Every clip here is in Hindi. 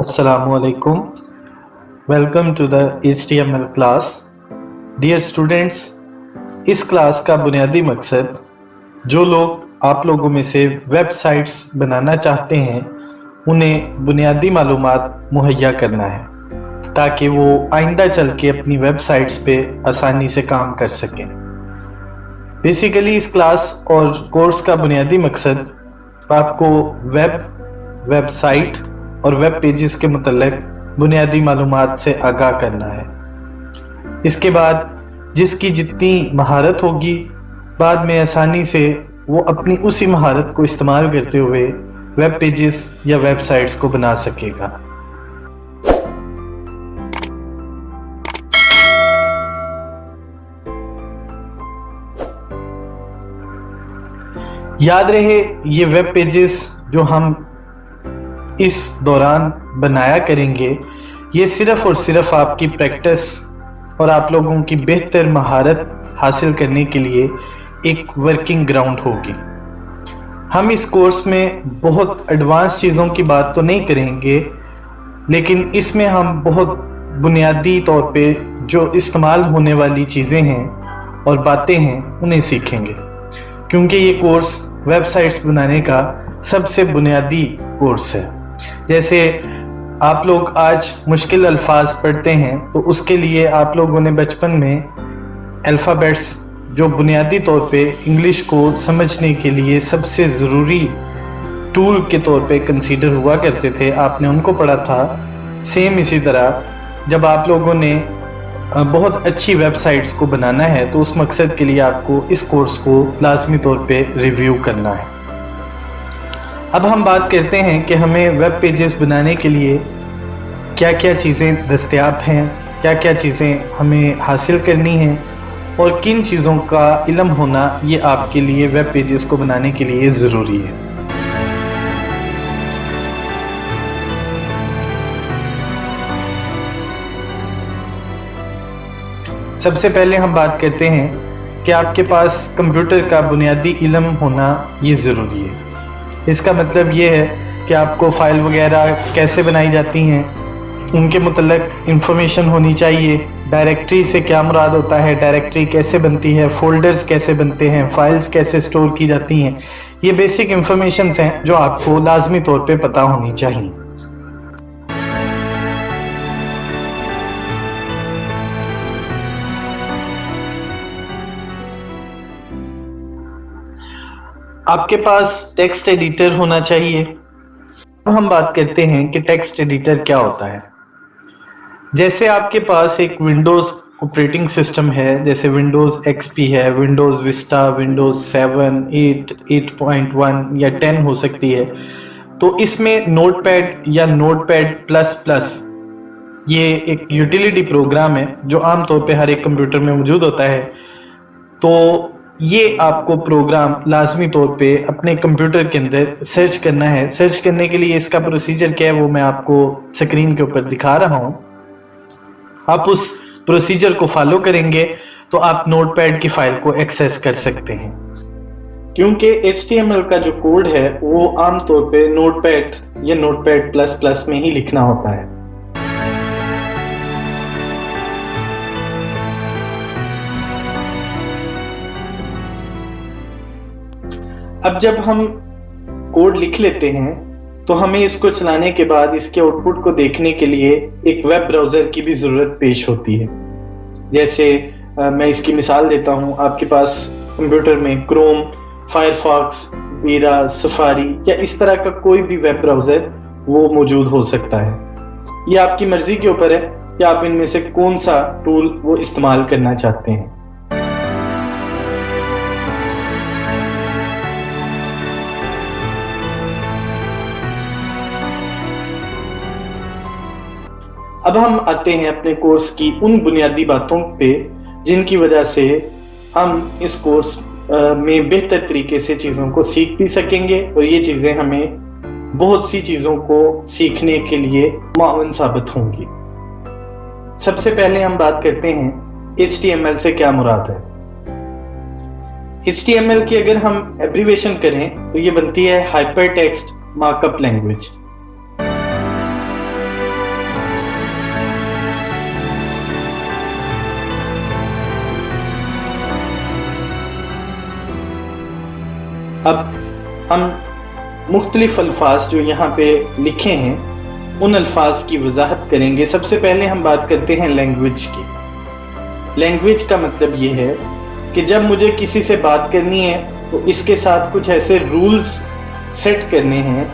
Assalamualaikum. Welcome to the HTML class. Dear students, इस क्लास का बुनियादी मकसद जो लोग आप लोगों में से वेबसाइट्स बनाना चाहते हैं उन्हें बुनियादी मालूमात मुहैया करना है ताकि वो आइंदा चल के अपनी वेबसाइट्स पे आसानी से काम कर सकें. बेसिकली इस क्लास और कोर्स का बुनियादी मकसद आपको वेबसाइट और वेब पेजेस के मुतल्लिक बुनियादी मालूमात से आगाह करना है. इसके बाद जिसकी जितनी महारत होगी बाद में आसानी से वो अपनी उसी महारत को इस्तेमाल करते हुए वेब पेजेस या वेबसाइट्स को बना सकेगा. याद रहे, ये वेब पेजेस जो हम इस दौरान बनाया करेंगे ये सिर्फ और सिर्फ आपकी प्रैक्टिस और आप लोगों की बेहतर महारत हासिल करने के लिए एक वर्किंग ग्राउंड होगी. हम इस कोर्स में बहुत एडवांस चीज़ों की बात तो नहीं करेंगे, लेकिन इसमें हम बहुत बुनियादी तौर पे जो इस्तेमाल होने वाली चीज़ें हैं और बातें हैं उन्हें सीखेंगे, क्योंकि ये कोर्स वेबसाइट्स बनाने का सबसे बुनियादी कोर्स है. जैसे आप लोग आज मुश्किल अल्फाज पढ़ते हैं तो उसके लिए आप लोगों ने बचपन में अल्फ़ाबेट्स जो बुनियादी तौर पे इंग्लिश को समझने के लिए सबसे ज़रूरी टूल के तौर पे कंसीडर हुआ करते थे, आपने उनको पढ़ा था. सेम इसी तरह जब आप लोगों ने बहुत अच्छी वेबसाइट्स को बनाना है तो उस मकसद के लिए आपको इस कोर्स को लाजमी तौर पे रिव्यू करना है. अब हम बात करते हैं कि हमें वेब पेजेस बनाने के लिए क्या क्या चीज़ें दस्तयाब हैं, क्या क्या चीज़ें हमें हासिल करनी हैं और किन चीज़ों का इल्म होना ये आपके लिए वेब पेजेस को बनाने के लिए ज़रूरी है. सबसे पहले हम बात करते हैं कि आपके पास कंप्यूटर का बुनियादी इल्म होना ये ज़रूरी है. इसका मतलब ये है कि आपको फ़ाइल वगैरह कैसे बनाई जाती हैं उनके मुतल्लिक इंफॉर्मेशन होनी चाहिए. डायरेक्टरी से क्या मुराद होता है, डायरेक्टरी कैसे बनती है, फ़ोल्डर्स कैसे बनते हैं, फ़ाइल्स कैसे स्टोर की जाती हैं, ये बेसिक इंफॉर्मेशंस हैं जो आपको लाजमी तौर पे पता होनी चाहिए. आपके पास टेक्स्ट एडिटर होना चाहिए. अब हम बात करते हैं कि टेक्स्ट एडिटर क्या होता है. जैसे आपके पास एक विंडोज़ ऑपरेटिंग सिस्टम है, जैसे विंडोज़ XP है, विंडोज़ विस्टा, विंडोज़ 7, 8, 8.1 या 10 हो सकती है. तो इसमें नोटपैड या नोटपैड प्लस प्लस ये एक यूटिलिटी प्रोग्राम है जो आमतौर पे हर एक कंप्यूटर में मौजूद होता है. तो ये आपको प्रोग्राम लाजमी तौर पे अपने कंप्यूटर के अंदर सर्च करना है. सर्च करने के लिए इसका प्रोसीजर क्या है वो मैं आपको स्क्रीन के ऊपर दिखा रहा हूँ. आप उस प्रोसीजर को फॉलो करेंगे तो आप नोटपैड की फाइल को एक्सेस कर सकते हैं. क्योंकि HTML का जो कोड है वो आमतौर पे नोटपैड या नोटपैड प्लस प्लस में ही लिखना होता है. अब जब हम कोड लिख लेते हैं तो हमें इसको चलाने के बाद इसके आउटपुट को देखने के लिए एक वेब ब्राउज़र की भी ज़रूरत पेश होती है. जैसे मैं इसकी मिसाल देता हूँ. आपके पास कंप्यूटर में क्रोम, फायरफॉक्स, वीरा, सफारी या इस तरह का कोई भी वेब ब्राउज़र वो मौजूद हो सकता है. ये आपकी मर्ज़ी के ऊपर है कि आप इनमें से कौन सा टूल वो इस्तेमाल करना चाहते हैं. अब हम आते हैं अपने कोर्स की उन बुनियादी बातों पे जिनकी वजह से हम इस कोर्स में बेहतर तरीके से चीज़ों को सीख भी सकेंगे और ये चीज़ें हमें बहुत सी चीज़ों को सीखने के लिए मुआवन साबित होंगी. सबसे पहले हम बात करते हैं HTML से क्या मुराद है. HTML की अगर हम एब्रीवेशन करें तो ये बनती है हाइपरटेक्स्ट मार्कअप लैंग्वेज. अब हम मुख्तलिफ अल्फाज जो यहाँ पे लिखे हैं उन अल्फाज की वजाहत करेंगे। सबसे पहले हम बात करते हैं लैंग्वेज की। लैंग्वेज का मतलब ये है कि जब मुझे किसी से बात करनी है तो इसके साथ कुछ ऐसे रूल्स सेट करने हैं,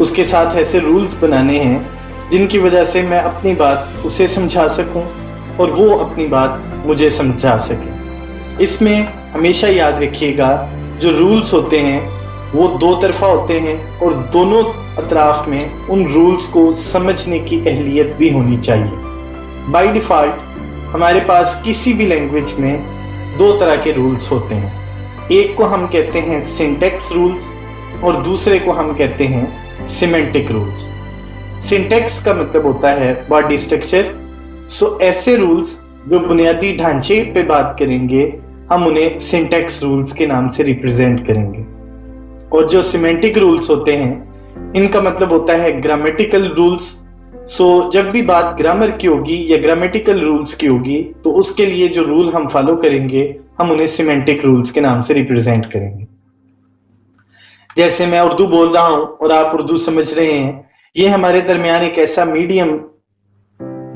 उसके साथ ऐसे रूल्स बनाने हैं जिनकी वजह से मैं अपनी बात उसे समझा सकूं और वो अपनी बात मुझे समझा सके। इसमें हमेशा याद रखिएगा जो रूल्स होते हैं वो दो तरफा होते हैं और दोनों अतराफ में उन रूल्स को समझने की अहलियत भी होनी चाहिए। बाय डिफ़ॉल्ट हमारे पास किसी भी लैंग्वेज में दो तरह के रूल्स होते हैं। एक को हम कहते हैं सिंटैक्स रूल्स और दूसरे को हम कहते हैं सिमेंटिक रूल्स। सिंटैक्स का मतलब होता है बॉडी स्ट्रक्चर। सो ऐसे रूल्स जो बुनियादी ढांचे पे बात करेंगे हम उन्हें सिंटैक्स रूल्स के नाम से रिप्रेजेंट करेंगे। और जो सिमेंटिक रूल्स होते हैं इनका मतलब होता है ग्रामेटिकल रूल्स। सो जब भी बात ग्रामर की होगी या ग्रामेटिकल रूल्स की होगी तो उसके लिए जो रूल हम फॉलो करेंगे हम उन्हें सिमेंटिक रूल्स के नाम से रिप्रेजेंट करेंगे। जैसे मैं उर्दू बोल रहा हूं और आप उर्दू समझ रहे हैं, ये हमारे दरमियान एक ऐसा मीडियम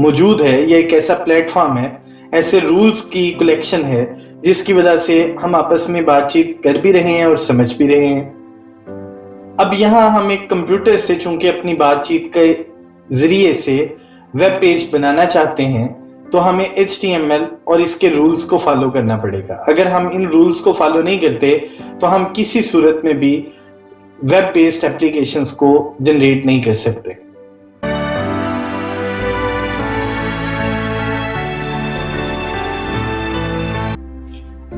मौजूद है, ये एक ऐसा प्लेटफॉर्म है, ऐसे रूल्स की कलेक्शन है जिसकी वजह से हम आपस में बातचीत कर भी रहे हैं और समझ भी रहे हैं। अब यहाँ हम एक कंप्यूटर से चूंकि अपनी बातचीत के जरिए से वेब पेज बनाना चाहते हैं तो हमें HTML और इसके रूल्स को फॉलो करना पड़ेगा। अगर हम इन रूल्स को फॉलो नहीं करते तो हम किसी सूरत में भी वेब बेस्ड एप्लीकेशंस को जनरेट नहीं कर सकते।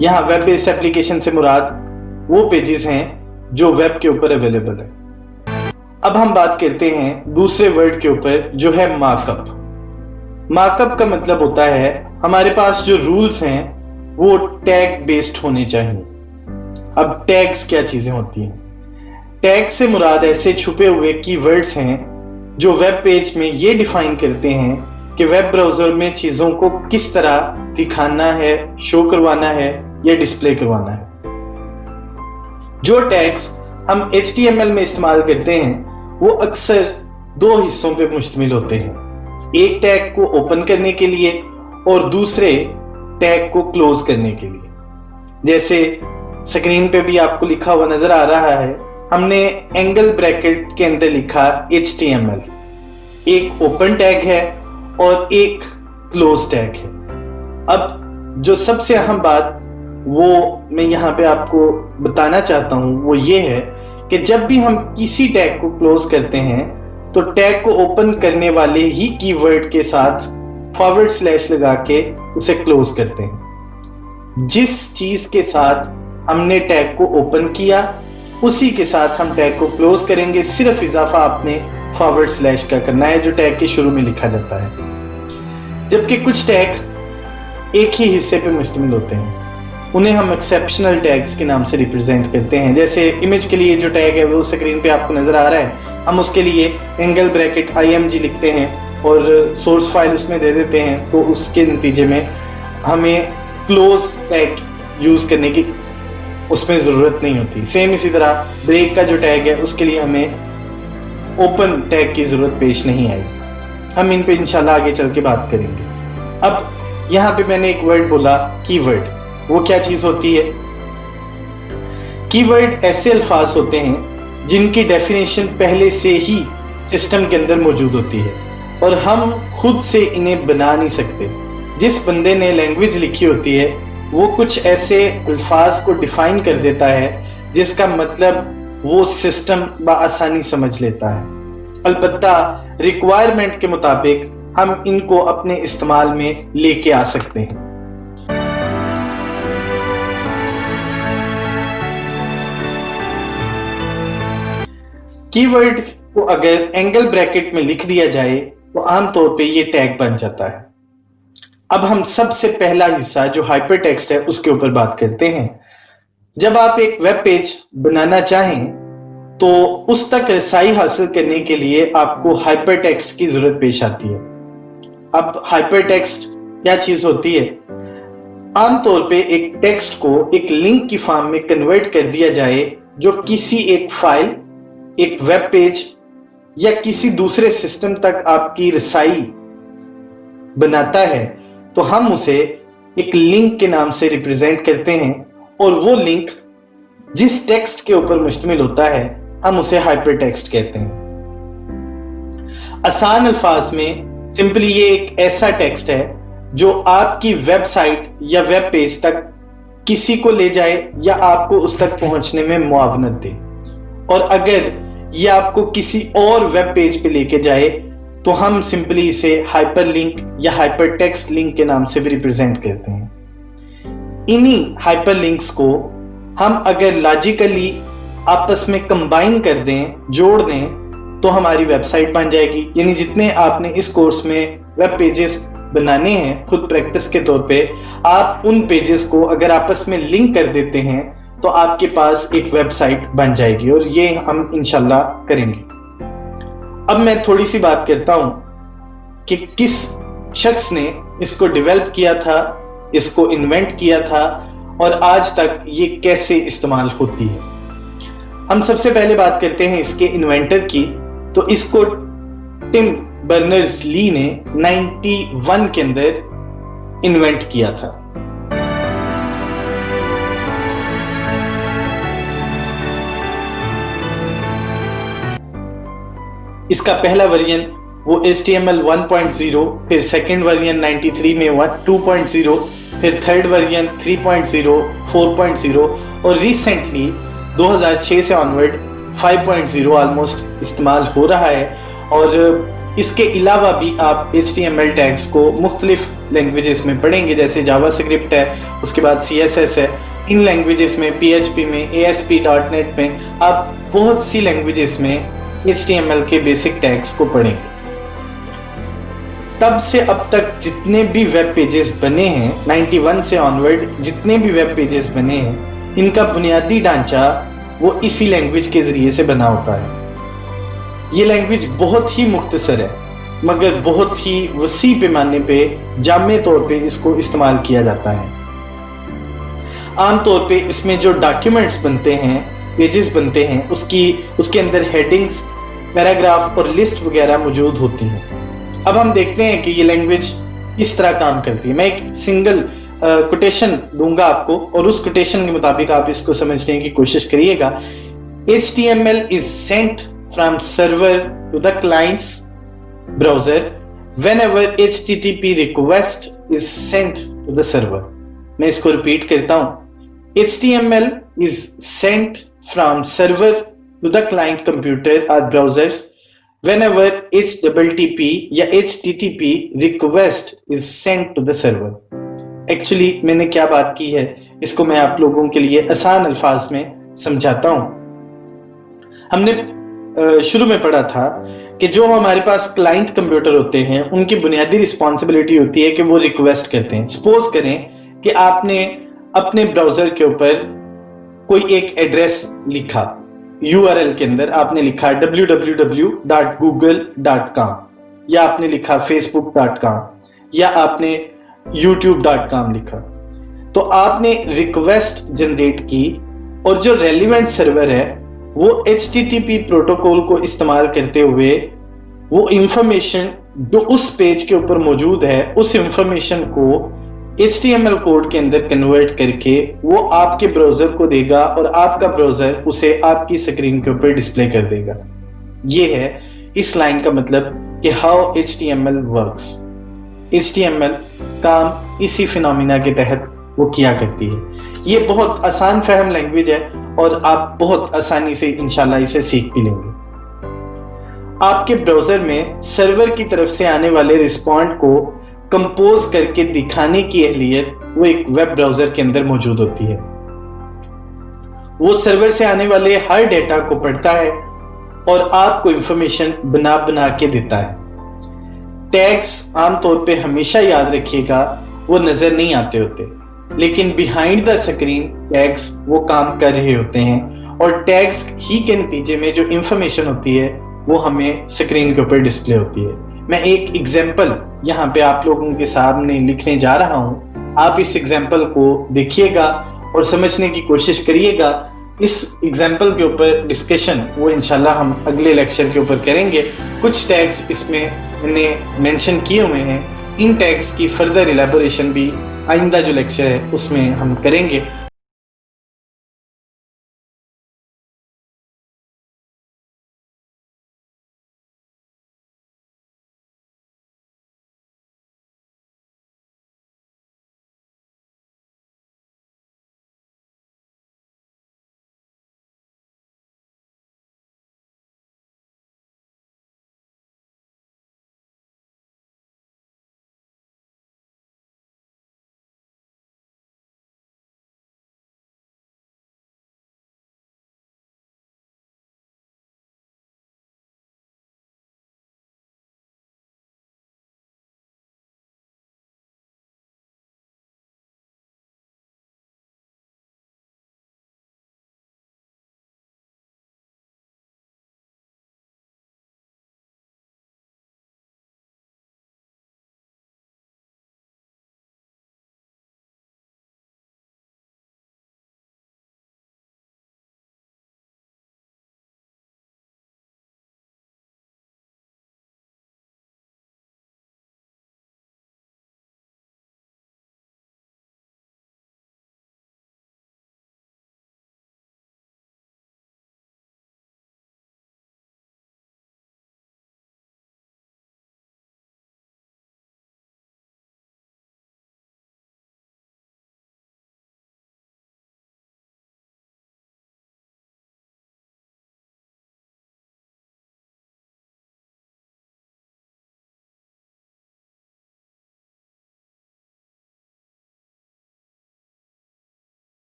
यहाँ वेब बेस्ड एप्लीकेशन से मुराद वो पेजेस हैं जो वेब के ऊपर अवेलेबल है। अब हम बात करते हैं दूसरे वर्ड के ऊपर जो है मार्कअप। मार्कअप का मतलब होता है हमारे पास जो रूल्स हैं वो टैग बेस्ड होने चाहिए। अब टैग्स क्या चीजें होती हैं? टैग से मुराद ऐसे छुपे हुए कीवर्ड्स हैं जो वेब पेज में ये डिफाइन करते हैं कि वेब ब्राउजर में चीजों को किस तरह दिखाना है, शो करवाना है या डिस्प्ले करवाना है। जो टैग्स हम HTML में इस्तेमाल करते हैं वो अक्सर दो हिस्सों पे मुश्तमिल होते हैं, एक टैग को ओपन करने के लिए और दूसरे टैग को क्लोज करने के लिए। जैसे स्क्रीन पे भी आपको लिखा हुआ नजर आ रहा है, हमने एंगल ब्रैकेट के अंदर लिखा HTML, एक ओपन टैग है और एक क्लोज टैग है। अब जो सबसे अहम बात वो मैं यहाँ पे आपको बताना चाहता हूँ वो ये है कि जब भी हम किसी टैग को क्लोज करते हैं तो टैग को ओपन करने वाले ही कीवर्ड के साथ / लगा के उसे क्लोज करते हैं। जिस चीज के साथ हमने टैग को ओपन किया उसी के साथ हम टैग को क्लोज करेंगे, सिर्फ इजाफा आपने / का करना है जो टैग के शुरू में लिखा जाता है। जबकि कुछ टैग एक ही हिस्से पे मुश्तमिल होते हैं, उन्हें हम एक्सेप्शनल टैग्स के नाम से रिप्रेजेंट करते हैं। जैसे इमेज के लिए जो टैग है वो स्क्रीन पे आपको नजर आ रहा है, हम उसके लिए एंगल ब्रैकेट IMG लिखते हैं और सोर्स फाइल उसमें दे देते हैं, तो उसके नतीजे में हमें क्लोज टैग यूज करने की उसमें जरूरत नहीं होती। सेम इसी तरह ब्रेक का जो टैग है उसके लिए हमें ओपन टैग की जरूरत पेश नहीं आई। हम इन पे इंशाल्लाह आगे चल के बात करेंगे। अब यहाँ पे मैंने एक वर्ड बोला कीवर्ड, वो क्या चीज होती है? कीवर्ड ऐसे अल्फाज होते हैं जिनकी डेफिनेशन पहले से ही सिस्टम के अंदर मौजूद होती है और हम खुद से इन्हें बना नहीं सकते। जिस बंदे ने लैंग्वेज लिखी होती है वो कुछ ऐसे अल्फाज को डिफाइन कर देता है जिसका मतलब वो सिस्टम बआसानी समझ लेता है। अलबत्ता रिक्वायरमेंट के मुताबिक हम इनको अपने इस्तेमाल में लेके आ सकते हैं। कीवर्ड को अगर एंगल ब्रैकेट में लिख दिया जाए तो आमतौर पे ये टैग बन जाता है। अब हम सबसे पहला हिस्सा जो हाइपरटेक्स्ट है उसके ऊपर बात करते हैं। जब आप एक वेब पेज बनाना चाहें तो उस तक रसाई हासिल करने के लिए आपको हाइपरटेक्स्ट की जरूरत पेश आती है। अब हाइपरटेक्स्ट क्या चीज होती है? आमतौर पे एक टेक्स्ट को एक लिंक की फॉर्म में कन्वर्ट कर दिया जाए जो किसी एक फाइल, एक वेब पेज या किसी दूसरे सिस्टम तक आपकी रसाई बनाता है, तो हम उसे एक लिंक के नाम से रिप्रेजेंट करते हैं और वो लिंक जिस टेक्स्ट के ऊपर मुश्तमिल होता है हम उसे हाइपर टेक्स्ट कहते हैं। आसान अल्फाज में सिंपली ये एक ऐसा टेक्स्ट है जो आपकी वेबसाइट या वेब पेज तक किसी को ले जाए या आपको उस तक पहुंचने में मुआवनत दे, और अगर ये आपको किसी और वेब पेज पे लेके जाए तो हम सिंपली इसे हाइपर लिंक या हाइपर टेक्स्ट लिंक के नाम से भी रिप्रेजेंट करते हैं। इन्हीं हाइपर लिंक्स को हम अगर लॉजिकली आपस में कंबाइन कर दें, जोड़ दें, तो हमारी वेबसाइट बन जाएगी। यानी जितने आपने इस कोर्स में वेब पेजेस बनाने हैं खुद प्रैक्टिस के तौर पे, आप उन पेजेस को अगर आपस में लिंक कर देते हैं तो आपके पास एक वेबसाइट बन जाएगी, और ये हम इंशाल्लाह करेंगे। अब मैं थोड़ी सी बात करता हूं कि किस शख्स ने इसको डेवलप किया था, इसको इन्वेंट किया था और आज तक ये कैसे इस्तेमाल होती है। हम सबसे पहले बात करते हैं इसके इन्वेंटर की। तो इसको टिम बर्नर्स-ली ने 91 के अंदर इन्वेंट किया था। इसका पहला वर्जन वो HTML 1.0, फिर सेकंड वर्जन 93 में 2.0, फिर थर्ड वर्जन 3.0, 4.0 और रिसेंटली 2006 से ऑनवर्ड 5.0 ऑलमोस्ट इस्तेमाल हो रहा है। और इसके अलावा भी आप HTML टैग्स को मुख्तलिफ लैंग्वेजेस में पढ़ेंगे, जैसे जावास्क्रिप्ट है, उसके बाद CSS है। इन लैंग्वेजेस में PHP में, ASP.NET में आप बहुत सी लैंग्वेजेस में HTML के बेसिक टैग्स को पढ़ेंगे। तब से अब तक जितने भी वेब पेजेस बने हैं, 91 से ऑनवर्ड जितने भी वेब पेजेस बने हैं, इनका बुनियादी ढांचा वो इसी लैंग्वेज के जरिए से बना होता है। ये लैंग्वेज बहुत ही मुख्तसर है मगर बहुत ही वसी पैमाने पे, जामे तौर पे इसको इस्तेमाल किया जाता है। आमतौर पे इसमें जो डॉक्यूमेंट्स बनते हैं, पेजेस बनते हैं, उसके अंदर हेडिंग्स, पैराग्राफ और लिस्ट वगैरह मौजूद होती हैं। अब हम देखते हैं कि ये लैंग्वेज किस तरह काम करती है। मैं एक सिंगल कोटेशन दूंगा आपको और उस कोटेशन के मुताबिक आप इसको समझने की कोशिश करिएगा। HTML is sent from server to the client's browser whenever HTTP request is sent to the server। मैं इसको रिपीट करता हूं। HTML is sent from server to the client computer or browsers whenever HTTP या HTTP request is sent to the server। Actually मैंने क्या बात की है इसको मैं आप लोगों के लिए आसान अल्फाज में समझाता हूं। हमने शुरू में पढ़ा था कि जो हमारे पास क्लाइंट कंप्यूटर होते हैं उनकी बुनियादी रिस्पॉन्सिबिलिटी होती है कि वो रिक्वेस्ट करते हैं। सपोज करें कि आपने अपने ब्राउजर के ऊपर कोई एक एड्रेस लिखा, URL के अंदर आपने लिखा www.google.com या आपने लिखा facebook.com या आपने youtube.com लिखा। तो आपने रिक्वेस्ट जनरेट की और जो रेलिवेंट सर्वर है वो HTTP प्रोटोकॉल को इस्तेमाल करते हुए वो इंफॉर्मेशन जो उस पेज के ऊपर मौजूद है उस इंफॉर्मेशन को HTML कोड के अंदर कन्वर्ट करके वो आपके ब्राउजर को देगा और आपका ब्राउजर उसे आपकी स्क्रीन के ऊपर डिस्प्ले कर देगा। ये है इस लाइन का मतलब कि हाउ HTML वर्क्स। HTML काम इसी फिनोमिना के तहत वो किया करती है। ये बहुत आसान फहम लैंग्वेज है और आप बहुत आसानी से इंशाल्लाह इसे सीख भी लेंगे। आपके ब्राउजर में सर्वर की तरफ से आने वाले रिस्पॉन्ड को कंपोज करके दिखाने की अहलियत वो एक वेब ब्राउजर के अंदर मौजूद होती है। वो सर्वर से आने वाले हर डेटा को पढ़ता है और आपको इंफॉर्मेशन बना बना के देता है। टैग्स आमतौर पे हमेशा याद रखिएगा वो नजर नहीं आते होते, लेकिन बिहाइंड द स्क्रीन टैग्स वो काम कर रहे होते हैं और टैग्स ही के नतीजे में जो इंफॉर्मेशन होती है वो हमें स्क्रीन के ऊपर डिस्प्ले होती है। मैं एक एग्जांपल यहाँ पे आप लोगों के सामने लिखने जा रहा हूँ आप इस एग्जाम्पल को देखिएगा और समझने की कोशिश करिएगा। इस एग्जाम्पल के ऊपर डिस्कशन वो इंशाल्लाह हम अगले लेक्चर के ऊपर करेंगे। कुछ टैग्स इसमें मैंने मेंशन किए हुए हैं, इन टैग्स की फर्दर इलेबोरेशन भी आइंदा जो लेक्चर है उसमें हम करेंगे।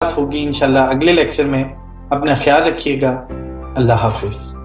बात होगी इंशाल्लाह अगले लेक्चर में। अपना ख्याल रखिएगा। अल्लाह हाफिज।